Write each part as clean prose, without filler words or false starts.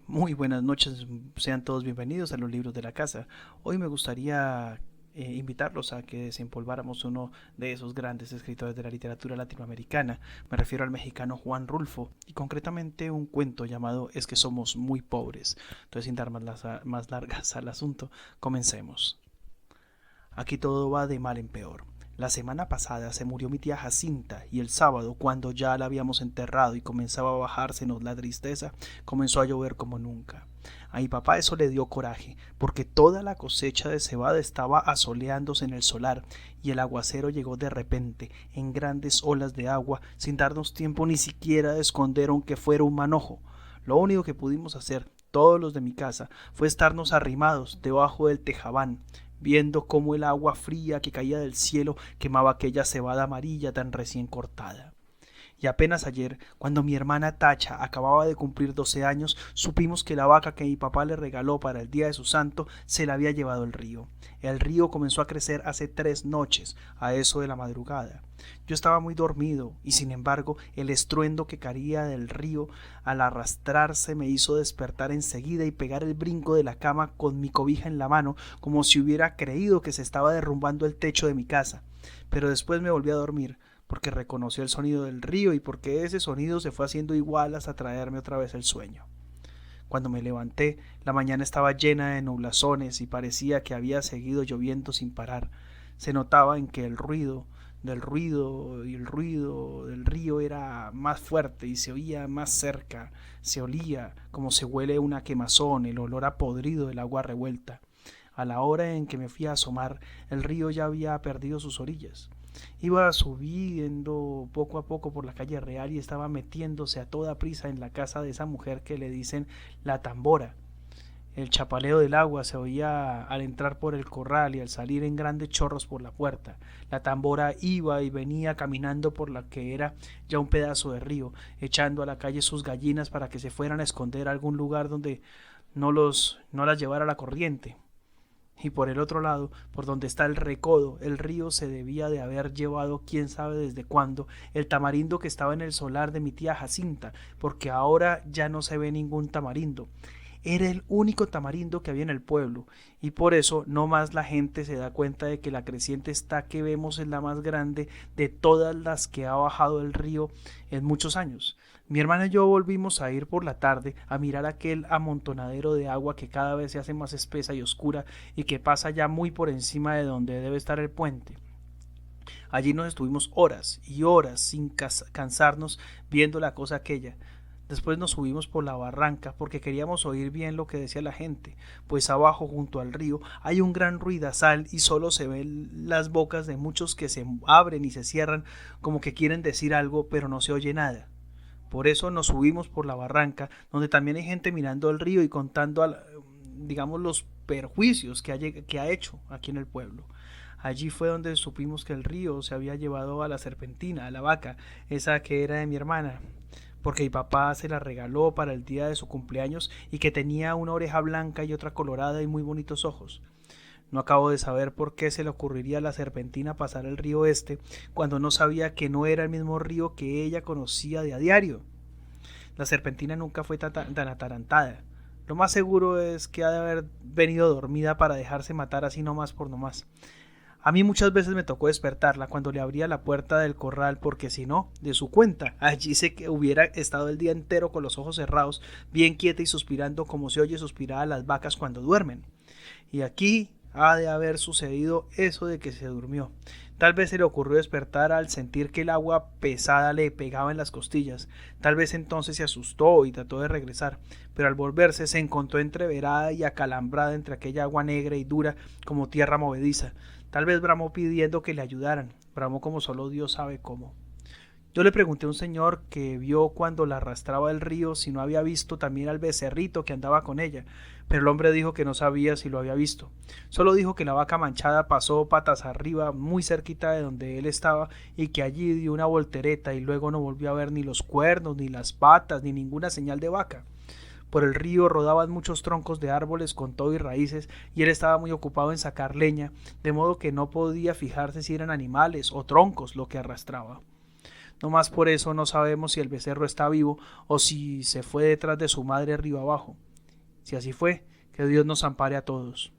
Muy buenas noches, sean todos bienvenidos a los libros de la casa. Hoy me gustaría invitarlos a que desempolváramos uno de esos grandes escritores de la literatura latinoamericana. Me refiero al mexicano Juan Rulfo y concretamente un cuento llamado Es que somos muy pobres. Entonces, sin dar más largas al asunto, comencemos. Aquí todo va de mal en peor. La semana pasada se murió mi tía Jacinta y el sábado, cuando ya la habíamos enterrado y comenzaba a bajársenos la tristeza, comenzó a llover como nunca. A mi papá eso le dio coraje, porque toda la cosecha de cebada estaba asoleándose en el solar y el aguacero llegó de repente, en grandes olas de agua, sin darnos tiempo ni siquiera de esconder aunque fuera un manojo. Lo único que pudimos hacer, todos los de mi casa, fue estarnos arrimados debajo del tejabán, viendo cómo el agua fría que caía del cielo quemaba aquella cebada amarilla tan recién cortada. Y apenas ayer, cuando mi hermana Tacha acababa de cumplir 12 años, supimos que la vaca que mi papá le regaló para el día de su santo se la había llevado el río. El río comenzó a crecer hace 3 noches, a eso de la madrugada. Yo estaba muy dormido y sin embargo el estruendo que caía del río al arrastrarse me hizo despertar enseguida y pegar el brinco de la cama con mi cobija en la mano como si hubiera creído que se estaba derrumbando el techo de mi casa. Pero después me volví a dormir porque reconoció el sonido del río y porque ese sonido se fue haciendo igual hasta traerme otra vez el sueño. Cuando me levanté, la mañana estaba llena de nublazones y parecía que había seguido lloviendo sin parar. Se notaba en que el ruido del río era más fuerte y se oía más cerca, se olía como se huele una quemazón, el olor a podrido del agua revuelta. A la hora en que me fui a asomar, el río ya había perdido sus orillas. Iba subiendo poco a poco por la calle Real y estaba metiéndose a toda prisa en la casa de esa mujer que le dicen la tambora. El chapaleo del agua se oía al entrar por el corral y al salir en grandes chorros por la puerta. La tambora iba y venía caminando por la que era ya un pedazo de río, echando a la calle sus gallinas para que se fueran a esconder a algún lugar donde no las llevara la corriente. Y por el otro lado, por donde está el recodo, el río se debía de haber llevado quién sabe desde cuándo el tamarindo que estaba en el solar de mi tía Jacinta, porque ahora ya no se ve ningún tamarindo. Era el único tamarindo que había en el pueblo, y por eso no más la gente se da cuenta de que la creciente esta que vemos es la más grande de todas las que ha bajado el río en muchos años. Mi hermana y yo volvimos a ir por la tarde a mirar aquel amontonadero de agua que cada vez se hace más espesa y oscura y que pasa ya muy por encima de donde debe estar el puente. Allí nos estuvimos horas y horas sin cansarnos viendo la cosa aquella. Después nos subimos por la barranca porque queríamos oír bien lo que decía la gente, pues abajo junto al río hay un gran ruidazal y solo se ven las bocas de muchos que se abren y se cierran como que quieren decir algo, pero no se oye nada. Por eso nos subimos por la barranca, donde también hay gente mirando el río y contando, digamos, los perjuicios que ha hecho aquí en el pueblo. Allí fue donde supimos que el río se había llevado a la serpentina, a la vaca, esa que era de mi hermana, porque mi papá se la regaló para el día de su cumpleaños y que tenía una oreja blanca y otra colorada y muy bonitos ojos. No acabo de saber por qué se le ocurriría a la serpentina pasar el río este, cuando no sabía que no era el mismo río que ella conocía de a diario. La serpentina nunca fue tan atarantada. Lo más seguro es que ha de haber venido dormida para dejarse matar así nomás por nomás. A mí muchas veces me tocó despertarla cuando le abría la puerta del corral porque si no, de su cuenta, allí sé que hubiera estado el día entero con los ojos cerrados, bien quieta y suspirando como se oye suspirar a las vacas cuando duermen. Y aquí ha de haber sucedido eso de que se durmió. Tal vez se le ocurrió despertar al sentir que el agua pesada le pegaba en las costillas. Tal vez entonces se asustó y trató de regresar, pero al volverse se encontró entreverada y acalambrada entre aquella agua negra y dura como tierra movediza. Tal vez bramó pidiendo que le ayudaran, bramó como solo Dios sabe cómo. Yo le pregunté a un señor que vio cuando la arrastraba el río si no había visto también al becerrito que andaba con ella, pero el hombre dijo que no sabía si lo había visto. Solo dijo que la vaca manchada pasó patas arriba muy cerquita de donde él estaba y que allí dio una voltereta y luego no volvió a ver ni los cuernos, ni las patas, ni ninguna señal de vaca. Por el río rodaban muchos troncos de árboles con todo y raíces, y él estaba muy ocupado en sacar leña, de modo que no podía fijarse si eran animales o troncos lo que arrastraba. No más por eso no sabemos si el becerro está vivo o si se fue detrás de su madre río abajo. Si así fue, que Dios nos ampare a todos.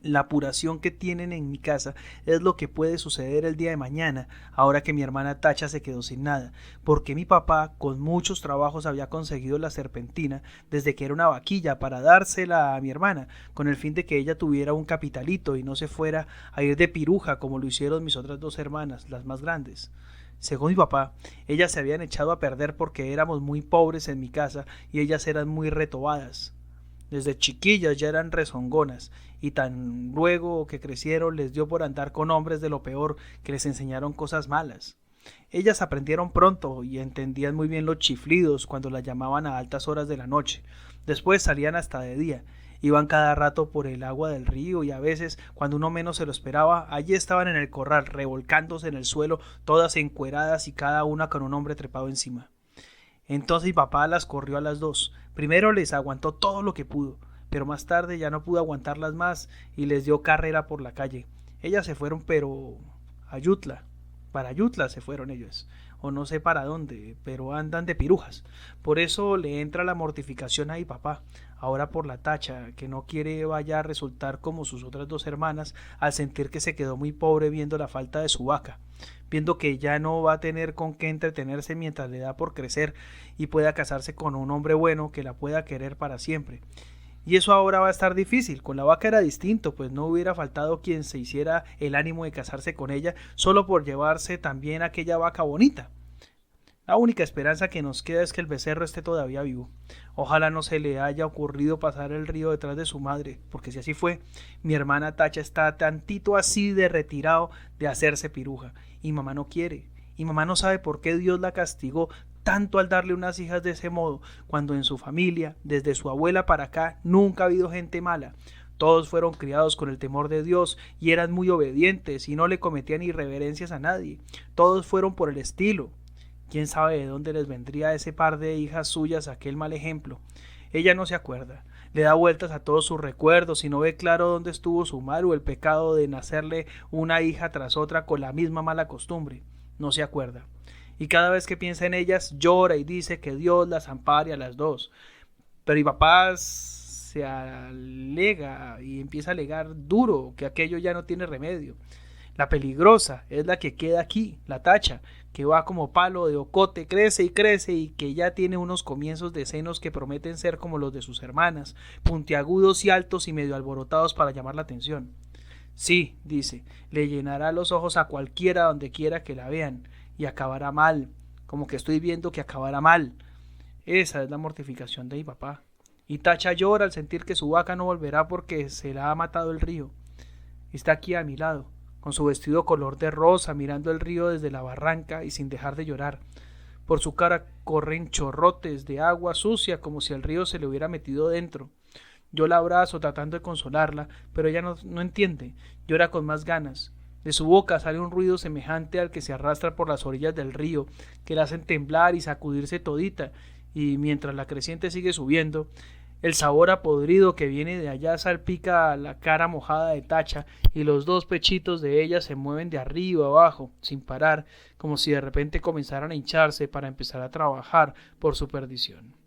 La apuración que tienen en mi casa es lo que puede suceder el día de mañana, ahora que mi hermana Tacha se quedó sin nada, porque mi papá con muchos trabajos había conseguido la serpentina desde que era una vaquilla para dársela a mi hermana, con el fin de que ella tuviera un capitalito y no se fuera a ir de piruja como lo hicieron mis otras dos hermanas, las más grandes. Según mi papá, ellas se habían echado a perder porque éramos muy pobres en mi casa y ellas eran muy retobadas. Desde chiquillas ya eran rezongonas, y tan luego que crecieron les dio por andar con hombres de lo peor que les enseñaron cosas malas. Ellas aprendieron pronto y entendían muy bien los chiflidos cuando las llamaban a altas horas de la noche. Después salían hasta de día. Iban cada rato por el agua del río y a veces, cuando uno menos se lo esperaba, allí estaban en el corral, revolcándose en el suelo, todas encueradas y cada una con un hombre trepado encima. Entonces mi papá las corrió a las dos. Primero les aguantó todo lo que pudo, pero más tarde ya no pudo aguantarlas más y les dio carrera por la calle. Ellas se fueron, pero a Yutla. Para Yutla se fueron ellos, o no sé para dónde, pero andan de pirujas. Por eso le entra la mortificación a mi papá, ahora por la Tacha, que no quiere vaya a resultar como sus otras dos hermanas, al sentir que se quedó muy pobre viendo la falta de su vaca, viendo que ya no va a tener con qué entretenerse mientras le da por crecer y pueda casarse con un hombre bueno que la pueda querer para siempre. Y eso ahora va a estar difícil. Con la vaca era distinto, pues no hubiera faltado quien se hiciera el ánimo de casarse con ella solo por llevarse también aquella vaca bonita. La única esperanza que nos queda es que el becerro esté todavía vivo. Ojalá no se le haya ocurrido pasar el río detrás de su madre, porque si así fue, mi hermana Tacha está tantito así de retirado de hacerse piruja, y mamá no quiere, y mamá no sabe por qué Dios la castigó tanto al darle unas hijas de ese modo, cuando en su familia, desde su abuela para acá, nunca ha habido gente mala. Todos fueron criados con el temor de Dios y eran muy obedientes y no le cometían irreverencias a nadie. Todos fueron por el estilo. ¿Quién sabe de dónde les vendría a ese par de hijas suyas aquel mal ejemplo? Ella no se acuerda, le da vueltas a todos sus recuerdos y no ve claro dónde estuvo su mal o el pecado de nacerle una hija tras otra con la misma mala costumbre. No se acuerda. Y cada vez que piensa en ellas llora y dice que Dios las ampare a las dos. Pero mi papá se alega y empieza a alegar duro que aquello ya no tiene remedio. La peligrosa es la que queda aquí, la Tacha, que va como palo de ocote, crece y que ya tiene unos comienzos de senos que prometen ser como los de sus hermanas, puntiagudos y altos y medio alborotados para llamar la atención. Sí, dice, le llenará los ojos a cualquiera donde quiera que la vean, y acabará mal, como que estoy viendo que acabará mal. Esa es la mortificación de mi papá. Y Tacha llora al sentir que su vaca no volverá porque se la ha matado el río. Está aquí a mi lado, con su vestido color de rosa, mirando el río desde la barranca y sin dejar de llorar. Por su cara corren chorrotes de agua sucia como si el río se le hubiera metido dentro. Yo la abrazo tratando de consolarla, pero ella no entiende, llora con más ganas. De su boca sale un ruido semejante al que se arrastra por las orillas del río, que la hacen temblar y sacudirse todita, y mientras la creciente sigue subiendo, el sabor a podrido que viene de allá salpica la cara mojada de Tacha, y los dos pechitos de ella se mueven de arriba abajo, sin parar, como si de repente comenzaran a hincharse para empezar a trabajar por su perdición.